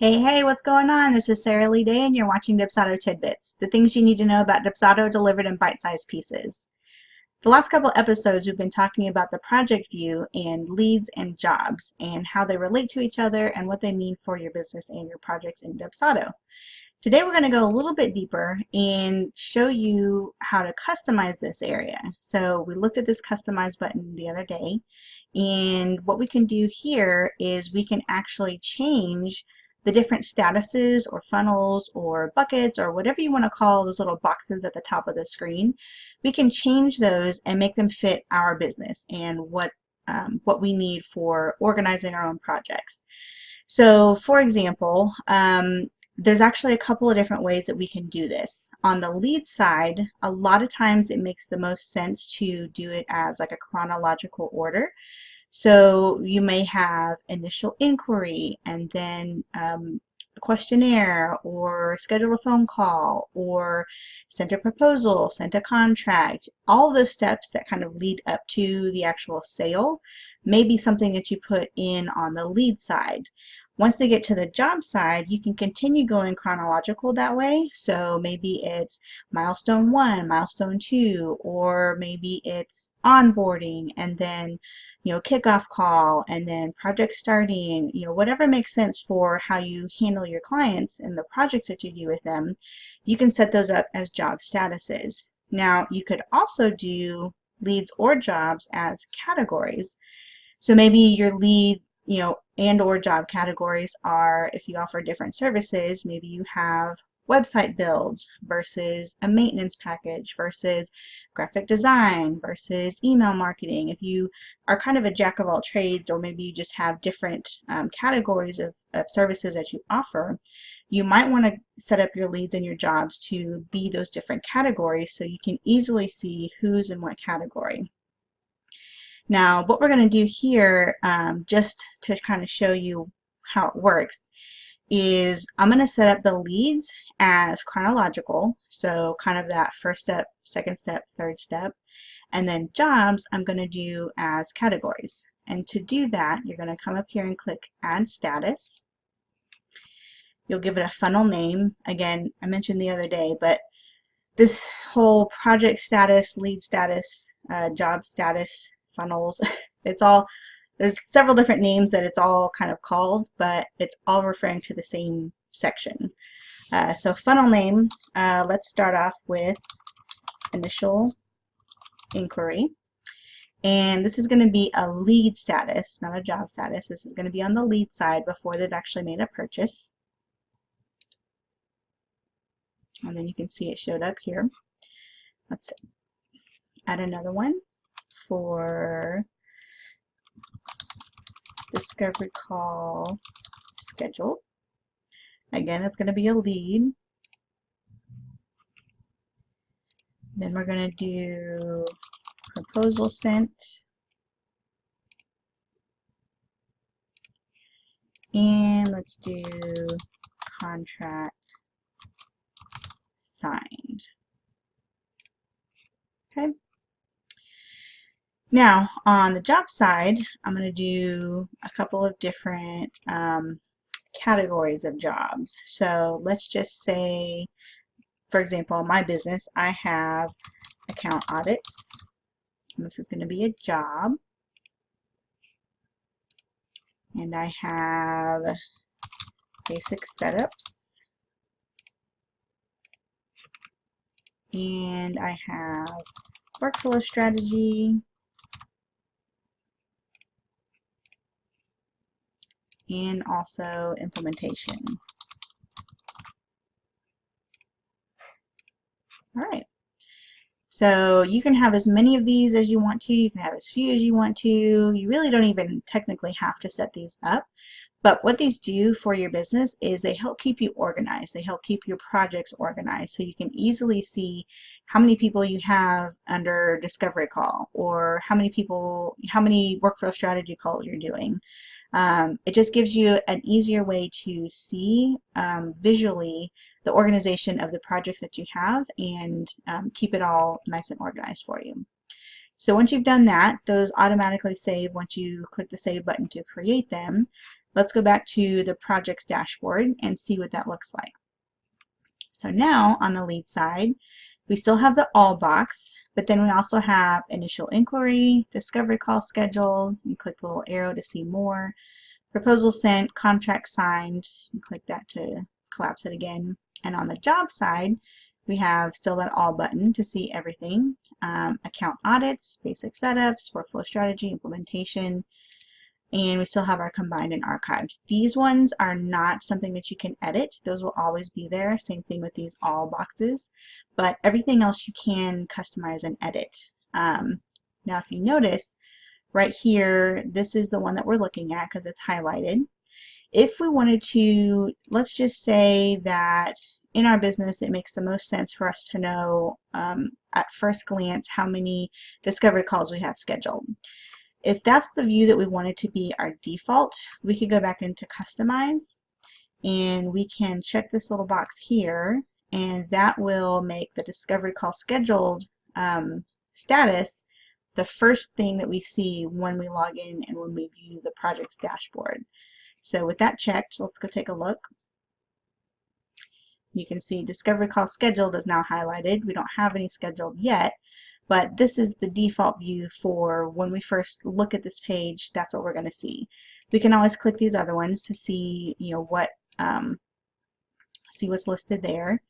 Hey, what's going on? This is Sarah Lee Day, and you're watching Dubsado Tidbits, the things you need to know about Dubsado delivered in bite-sized pieces. The last couple episodes, we've been talking about the project view and leads and jobs and how they relate to each other and what they mean for your business and your projects in Dubsado. Today, we're going to go a little bit deeper and show you how to customize this area. So we looked at this customize button the other day, and what we can do here is we can actually change the different statuses or funnels or buckets or whatever you want to call those little boxes at the top of the screen. We can change those and make them fit our business and what we need for organizing our own projects. So for example, there's actually a couple of different ways that we can do this. On the lead side, a lot of times it makes the most sense to do it as like a chronological order. So you may have initial inquiry and then a questionnaire, or schedule a phone call, or send a proposal, send a contract. All those steps that kind of lead up to the actual sale may be something that you put in on the lead side. Once they get to the job side, you can continue going chronological that way. So maybe it's milestone 1, milestone 2, or maybe it's onboarding and then kickoff call, and then project starting, whatever makes sense for how you handle your clients and the projects that you do with them, you can set those up as job statuses. Now, you could also do leads or jobs as categories. So maybe your lead, and or job categories are, if you offer different services, maybe you have website builds versus a maintenance package versus graphic design versus email marketing. If you are kind of a jack of all trades, or maybe you just have different categories of services that you offer, you might want to set up your leads and your jobs to be those different categories so you can easily see who's in what category. Now, what we're going to do here, just to kind of show you how it works, is I'm going to set up the leads as chronological, so kind of that first step, second step, third step, and then jobs I'm going to do as categories. And to do that, you're going to come up here and click Add Status. You'll give it a funnel name. Again, I mentioned the other day, but this whole project status, lead status, job status, funnels, there's several different names that it's all kind of called, but it's all referring to the same section. So funnel name, let's start off with initial inquiry. And this is going to be a lead status, not a job status. This is going to be on the lead side before they've actually made a purchase. And then you can see it showed up here. Let's add another one for discovery call scheduled. Again, that's going to be a lead. Then we're going to do proposal sent. And let's do contract signed. Okay. Now, on the job side, I'm going to do a couple of different categories of jobs. So let's just say, for example, in my business, I have account audits. And this is going to be a job. And I have basic setups. And I have workflow strategy. And also implementation. All right. So you can have as many of these as you want to. You can have as few as you want to. You really don't even technically have to set these up. But what these do for your business is they help keep you organized. They help keep your projects organized, so you can easily see how many people you have under discovery call, or how many workflow strategy calls you're doing. It just gives you an easier way to see visually the organization of the projects that you have, and keep it all nice and organized for you. So once you've done that, those automatically save once you click the save button to create them. Let's go back to the projects dashboard and see what that looks like. So now on the lead side, we still have the all box, but then we also have initial inquiry, discovery call scheduled. You click the little arrow to see more, proposal sent, contract signed. You click that to collapse it again. And on the job side, we have still that all button to see everything. Account audits, basic setups, workflow strategy, implementation, and we still have our combined and archived. These ones are not something that you can edit. Those will always be there. Same thing with these all boxes, but everything else you can customize and edit. Now if you notice right here, this is the one that we're looking at because it's highlighted. If we wanted to, let's just say that in our business, it makes the most sense for us to know at first glance how many discovery calls we have scheduled. If that's the view that we wanted to be our default, we could go back into Customize, and we can check this little box here, and that will make the discovery call scheduled status the first thing that we see when we log in and when we view the project's dashboard. So with that checked, let's go take a look. You can see discovery call scheduled is now highlighted. We don't have any scheduled yet, but this is the default view for when we first look at this page. That's what we're going to see. We can always click these other ones to see, what see what's listed there.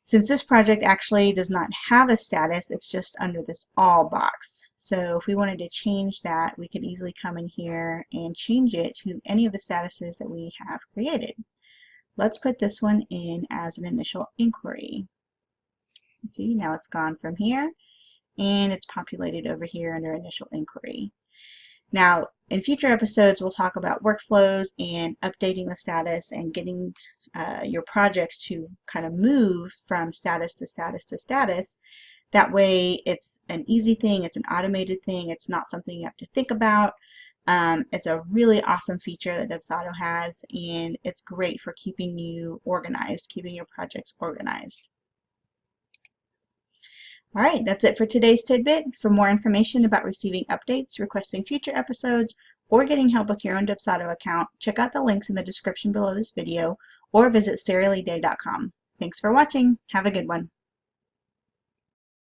Since this project actually does not have a status, it's just under this all box. So if we wanted to change that, we could easily come in here and change it to any of the statuses that we have created. Let's put this one in as an initial inquiry. See, now it's gone from here and it's populated over here under initial inquiry. Now, in future episodes, we'll talk about workflows and updating the status and getting your projects to kind of move from status to status to status. That way, it's an easy thing, it's an automated thing, it's not something you have to think about. It's a really awesome feature that Dubsado has, and it's great for keeping you organized, keeping your projects organized. All right, that's it for today's tidbit. For more information about receiving updates, requesting future episodes, or getting help with your own Dubsado account, check out the links in the description below this video or visit SaraLeeDay.com. Thanks for watching. Have a good one.